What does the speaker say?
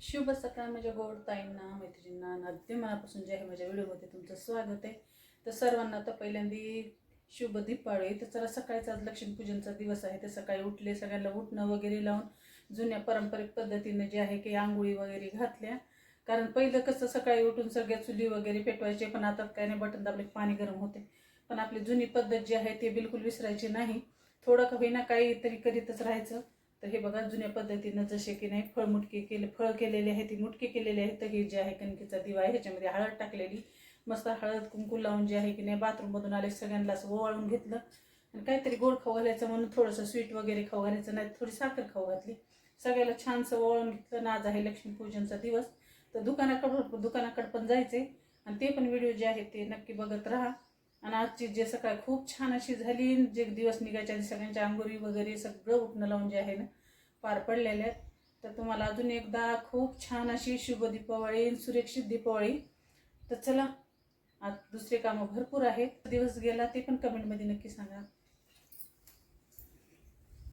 शुभ सकाळ माझ्या गोड ताईंना, मैत्रिणींना अगदी मनापासून जे आहे माझ्या व्हिडिओमध्ये तुमचं स्वागत आहे. तर सर्वांना आता पहिल्यांदी शुभ दीपावली. तर चला, सकाळचा आज लक्ष्मीपूजनचा दिवस आहे. तर सकाळी उठले, सगळ्यांना उठणं वगैरे लावून जुन्या पारंपरिक पद्धतीने जे आहे की आंघोळी वगैरे घातल्या. कारण पहिलं कसं सकाळी उठून सगळ्या चुली वगैरे पेटवायचे, पण आता काय नाही, बटन दाबले पाणी गरम होते. पण आपली जुनी पद्धत जी आहे ते बिलकुल विसरायची नाही. थोडं का होईना काहीतरी करीतच राहायचं. तर हे बघा, जुन्या पद्धतीनं जसे की नाही फळ केलेले आहे, ती मुटके केलेले आहेत. तर हे जे आहे कणकेचा दिवा आहे, ह्याच्यामध्ये हळद टाकलेली, मस्त हळद कुंकू लावून जे आहे की नाही बाथरूममधून आले सगळ्यांना असं ओवाळून घेतलं. आणि काहीतरी गोड खाऊ घालायचं म्हणून थोडंसं स्वीट वगैरे खाऊ घालायचं, नाही थोडी साखर खाऊ घातली. सगळ्याला छानसं ओवाळून घेतलं. आज आहे लक्ष्मीपूजनचा दिवस. तर दुकानाकडे पण जायचे, आणि ते पण व्हिडिओ जे आहेत ते नक्की बघत राहा. आणि आजची जे सकाळ खूप छान अशी झाली. जे दिवस निघायच्या आधी सगळ्यांच्या आंघोळी वगैरे सगळं उठणं लावून जे आहे ना पार पडलेले आहेत. तर तुम्हाला अजून एकदा खूप छान अशी शुभ दीपावळी, सुरक्षित दीपावळी. तर चला, आज दुसरे कामं भरपूर आहेत. दिवस गेला ते पण कमेंटमध्ये नक्की सांगा.